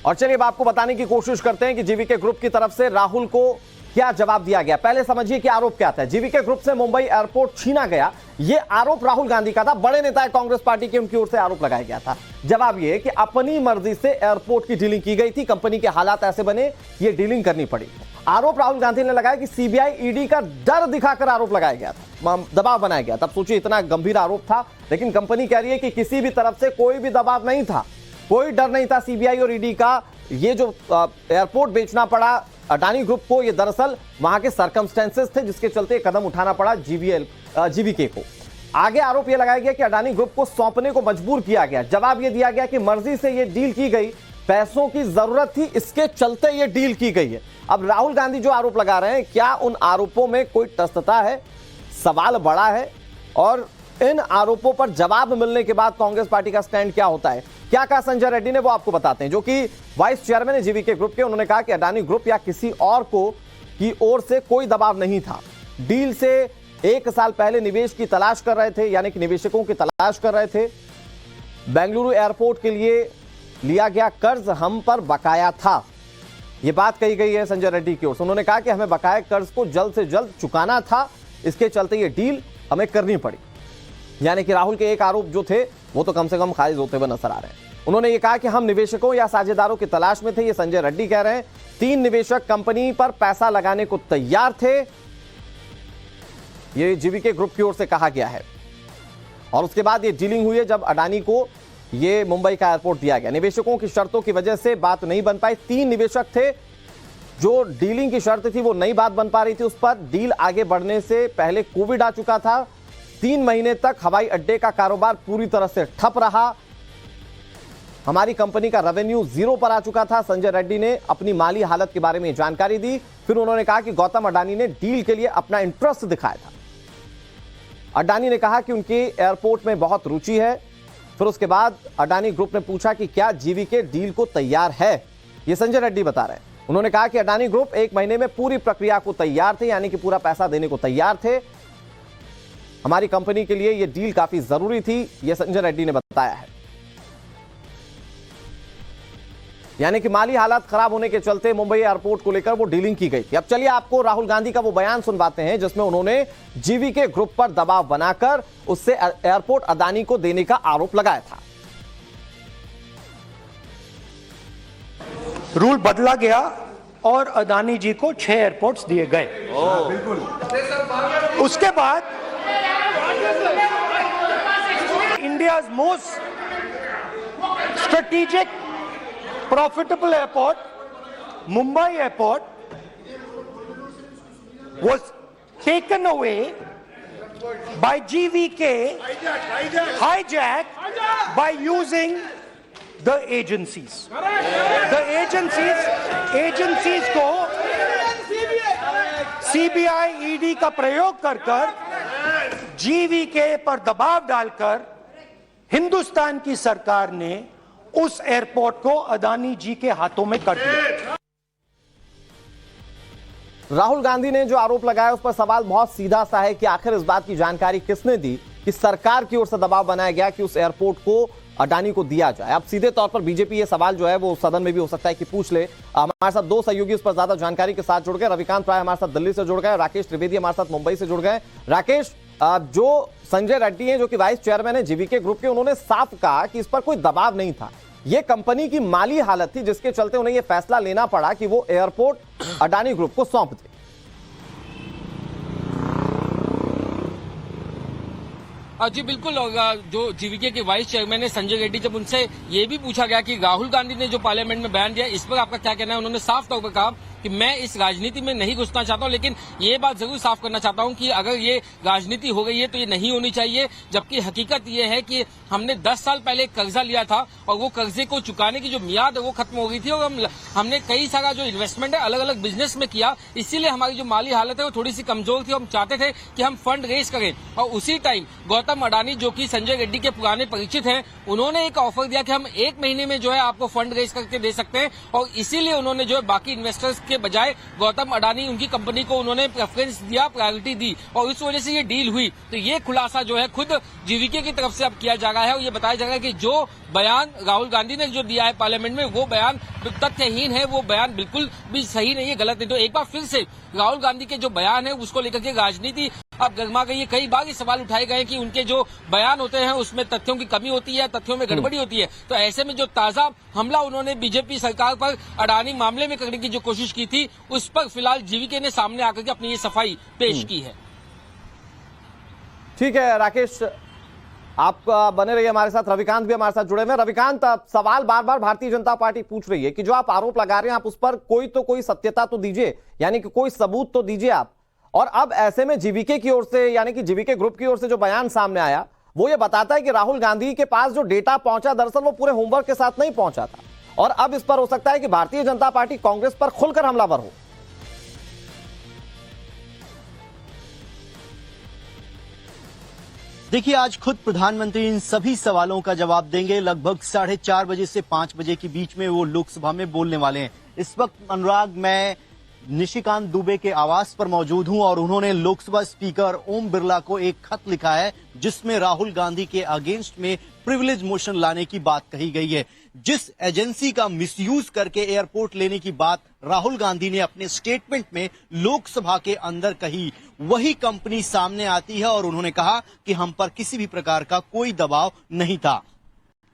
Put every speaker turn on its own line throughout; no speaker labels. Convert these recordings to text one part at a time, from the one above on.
और चलिए अब आपको बताने की कोशिश करते हैं कि जीवीके ग्रुप की तरफ से राहुल को क्या जवाब दिया गया। पहले समझिए कि आरोप क्या था। जीवीके ग्रुप से मुंबई एयरपोर्ट छीना गया, यह आरोप राहुल गांधी का था। बड़े नेता कांग्रेस पार्टी के, उनकी ओर से आरोप लगाया गया था। जवाब यह कि अपनी मर्जी से एयरपोर्ट की डीलिंग की गई थी, कंपनी के हालात ऐसे बने, यह डीलिंग करनी पड़ी। आरोप राहुल गांधी ने लगाया कि सीबीआई ईडी का डर दिखाकर आरोप लगाया गया था, दबाव बनाया गया। तब सोचिए इतना गंभीर आरोप था, लेकिन कंपनी कह रही है कि किसी भी तरफ से कोई भी दबाव नहीं था, कोई डर नहीं था सीबीआई और ईडी का। ये जो एयरपोर्ट बेचना पड़ा अडानी ग्रुप को, ये दरअसल वहां के सर्कमस्टेंसेस थे जिसके चलते कदम उठाना पड़ा जीवीके को। आगे आरोप यह लगाया गया कि अडानी ग्रुप को सौंपने को मजबूर किया गया। जवाब यह दिया गया कि मर्जी से यह डील की गई, पैसों की जरूरत थी, इसके चलते यह डील की गई है। अब राहुल गांधी जो आरोप लगा रहे हैं, क्या उन आरोपों में कोई तथ्यता है? सवाल बड़ा है। और इन आरोपों पर जवाब मिलने के बाद कांग्रेस पार्टी का स्टैंड क्या होता है, क्या कहा संजय रेड्डी ने, वो आपको बताते हैं, जो कि वाइस चेयरमैन है जीवीके ग्रुप के। उन्होंने कहा कि अडानी ग्रुप या किसी और को की ओर से कोई दबाव नहीं था। डील से 1 साल पहले निवेश की तलाश कर रहे थे, यानी कि निवेशकों की तलाश कर रहे थे। बेंगलुरु एयरपोर्ट के लिए लिया गया कर्ज हम पर बकाया था, यह बात कही गई है संजय रेड्डी की ओर से। उन्होंने कहा कि हमें बकाया कर्ज को जल्द से जल्द चुकाना था, इसके चलते यह डील हमें करनी पड़ी। यानी कि राहुल के एक आरोप जो थे वो तो कम से कम खारिज होते हुए नजर आ रहे हैं। उन्होंने ये कहा कि हम निवेशकों या साझेदारों की तलाश में थे, ये संजय रेड्डी कह रहे हैं। 3 निवेशक कंपनी पर पैसा लगाने को तैयार थे, ये जीवीके ग्रुप की ओर से कहा गया है। और उसके बाद ये डीलिंग हुई है जब अडानी को ये मुंबई का एयरपोर्ट दिया गया। निवेशकों की शर्तों की वजह से बात नहीं बन पाई। 3 निवेशक थे, जो डीलिंग की शर्त थी वो नई बात बन पा रही थी उस पर। डील आगे बढ़ने से पहले कोविड आ चुका था। 3 महीने तक हवाई अड्डे का कारोबार पूरी तरह से ठप रहा। हमारी कंपनी का रेवेन्यू 0 पर आ चुका था। संजय रेड्डी ने अपनी माली हालत के बारे में जानकारी दी। फिर उन्होंने कहा कि गौतम अडानी ने डील के लिए अपना इंटरेस्ट दिखाया था। अडानी ने कहा कि उनके एयरपोर्ट में बहुत रुचि है। फिर उसके बाद अडानी ग्रुप ने पूछा कि क्या जीवीके डील को तैयार है, यह संजय रेड्डी बता रहे हैं। उन्होंने कहा कि अडानी ग्रुप 1 महीने में पूरी प्रक्रिया को तैयार थे, यानी कि पूरा पैसा देने को तैयार थे। हमारी कंपनी के लिए यह डील काफी जरूरी थी, यह संजय रेड्डी ने बताया है। यानी कि माली हालात खराब होने के चलते मुंबई एयरपोर्ट को लेकर वो डीलिंग की गई थी। अब चलिए आपको राहुल गांधी का वो बयान सुनवाते हैं जिसमें उन्होंने जीवीके ग्रुप पर दबाव बनाकर उससे एयरपोर्ट अडानी को देने का आरोप लगाया था।
रूल बदला गया और अडानी जी को 6 एयरपोर्ट्स दिए गए। उसके बाद India's most strategic profitable airport, Mumbai airport, was taken away by GVK, hijacked by using the agencies. The agencies को CBI, ED का प्रयोग कर GVK पर दबाव डालकर हिंदुस्तान की सरकार ने उस एयरपोर्ट को अडानी जी के हाथों में कर दिया।
राहुल गांधी ने जो आरोप लगाया उस पर सवाल बहुत सीधा सा है कि आखिर इस बात की जानकारी किसने दी कि सरकार की ओर से दबाव बनाया गया कि उस एयरपोर्ट को अडानी को दिया जाए। अब सीधे तौर पर बीजेपी ये सवाल जो है वो सदन में भी हो सकता है कि पूछ ले। हमारे साथ 2 सहयोगी इस पर ज्यादा जानकारी के साथ जुड़ गए। रविकांत राय हमारे साथ दिल्ली से जुड़ गए, राकेश त्रिवेदी हमारे साथ मुंबई से जुड़ गए। राकेश, जो संजय रेड्डी हैं जो कि वाइस चेयरमैन है जीवीके ग्रुप के, उन्होंने साफ कहा कि इस पर कोई दबाव नहीं था, यह कंपनी की माली हालत थी जिसके चलते उन्हें यह फैसला लेना पड़ा कि वो एयरपोर्ट अडानी ग्रुप को सौंप दे।
जी बिल्कुल, जो जीवीके के वाइस चेयरमैन है संजय रेड्डी, जब उनसे ये भी पूछा गया कि राहुल गांधी ने जो पार्लियामेंट में बयान दिया इस पर आपका क्या कहना है, उन्होंने साफ तौर पर कहा कि मैं इस राजनीति में नहीं घुसना चाहता हूं, लेकिन ये बात जरूर साफ करना चाहता हूं कि अगर ये राजनीति हो गई है तो ये नहीं होनी चाहिए। जबकि हकीकत ये है कि हमने 10 साल पहले कर्जा लिया था और वो कर्जे को चुकाने की जो मियाद है वो खत्म हो गई थी और हमने कई सारा जो इन्वेस्टमेंट है अलग अलग बिजनेस में किया, इसीलिए हमारी जो माली हालत है वो थोड़ी सी कमजोर थी। हम चाहते थे कि हम फंड रेज करें और उसी टाइम गौतम अडानी जो कि संजय रेड्डी के पुराने परिचित हैं, उन्होंने एक ऑफर दिया कि हम 1 महीने में जो है आपको फंड रेज करके दे सकते हैं और इसीलिए उन्होंने जो है बाकी इन्वेस्टर्स के बजाय गौतम अडानी उनकी कंपनी को उन्होंने प्रेफरेंस दिया, प्रायोरिटी दी और इस वजह से ये डील हुई। तो ये खुलासा जो है खुद जीवीके की तरफ से अब किया जा रहा है और ये बताया जा रहा है कि जो बयान राहुल गांधी ने जो दिया है पार्लियामेंट में वो बयान तथ्यहीन है, वो बयान बिल्कुल भी सही नहीं है, गलत नहीं। तो एक बार फिर से राहुल गांधी के जो बयान है उसको लेकर के राजनीति अब गर्मा गई है। कई बार ये सवाल उठाए गए कि उनके जो बयान होते हैं उसमें तथ्यों की कमी होती है, तथ्यों में गड़बड़ी होती है। तो ऐसे में जो ताजा हमला उन्होंने बीजेपी सरकार पर अडानी मामले में करने की जो कोशिश की थी उस पर फिलहाल जीवीके ने सामने आकर के अपनी ये सफाई पेश की है।
ठीक है राकेश, आप बने रहिए हमारे साथ। रविकांत भी हमारे साथ जुड़े हुए हैं। रविकांत, सवाल बार बार भारतीय जनता पार्टी पूछ रही है कि जो आप आरोप लगा रहे हैं आप उस पर कोई सत्यता तो दीजिए, यानी कि कोई सबूत तो दीजिए आप। और अब ऐसे में जीवीके की ओर से, यानी कि जीवीके ग्रुप की ओर से जो बयान सामने आया वो ये बताता है कि राहुल गांधी के पास जो डेटा पहुंचा दरअसल वो पूरे होमवर्क के साथ नहीं पहुंचा था। और अब इस पर हो सकता है कि भारतीय जनता पार्टी कांग्रेस पर खुलकर हमलावर हो।
देखिए, आज खुद प्रधानमंत्री इन सभी सवालों का जवाब देंगे। लगभग 4:30 बजे से 5 बजे के बीच में वो लोकसभा में बोलने वाले हैं। इस वक्त अनुराग, मैं निशिकांत दुबे के आवास पर मौजूद हूं और उन्होंने लोकसभा स्पीकर ओम बिरला को एक खत लिखा है जिसमें राहुल गांधी के अगेंस्ट में प्रिविलेज मोशन लाने की बात कही गई है। जिस एजेंसी का मिसयूज करके एयरपोर्ट लेने की बात राहुल गांधी ने अपने स्टेटमेंट में लोकसभा के अंदर कही, वही कंपनी सामने आती है और उन्होंने कहा कि हम पर किसी भी प्रकार का कोई दबाव नहीं था,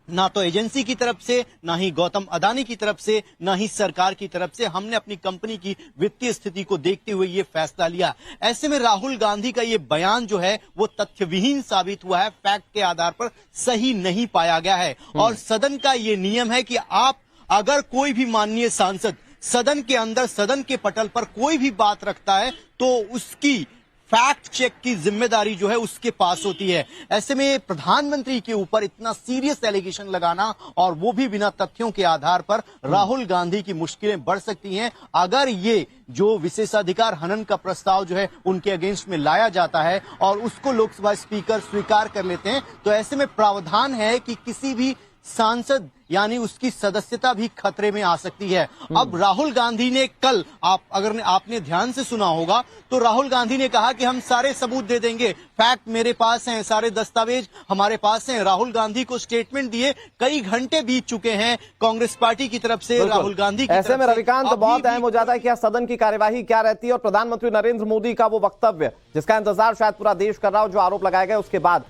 ना तो एजेंसी की तरफ से, ना ही गौतम अडानी की तरफ से, ना ही सरकार की तरफ से। हमने अपनी कंपनी की वित्तीय स्थिति को देखते हुए ये फैसला लिया। ऐसे में राहुल गांधी का ये बयान जो है वो तथ्यविहीन साबित हुआ है, फैक्ट के आधार पर सही नहीं पाया गया है। और सदन का ये नियम है कि आप अगर कोई भी माननीय सांसद सदन के अंदर, सदन के पटल पर कोई भी बात रखता है तो उसकी फैक्ट चेक की जिम्मेदारी जो है उसके पास होती है। ऐसे में प्रधानमंत्री के ऊपर इतना सीरियस एलिगेशन लगाना और वो भी बिना तथ्यों के आधार पर, राहुल गांधी की मुश्किलें बढ़ सकती हैं। अगर ये जो विशेषाधिकार हनन का प्रस्ताव जो है उनके अगेंस्ट में लाया जाता है और उसको लोकसभा स्पीकर स्वीकार कर लेते हैं तो ऐसे में प्रावधान है कि किसी भी सांसद यानी उसकी सदस्यता भी खतरे में आ सकती है। अब राहुल गांधी ने कल, आपने ध्यान से सुना होगा तो राहुल गांधी ने कहा कि हम सारे सबूत दे देंगे, फैक्ट मेरे पास हैं, सारे दस्तावेज हमारे पास हैं। राहुल गांधी को स्टेटमेंट दिए कई घंटे बीत चुके हैं कांग्रेस पार्टी की तरफ से, राहुल गांधी की
ऐसे में रविकांत बहुत अहम हो जाता है कि सदन की कार्यवाही क्या रहती है और प्रधानमंत्री नरेंद्र मोदी का वो वक्तव्य जिसका इंतजार शायद पूरा देश कर रहा हो, जो आरोप लगाए गए उसके बाद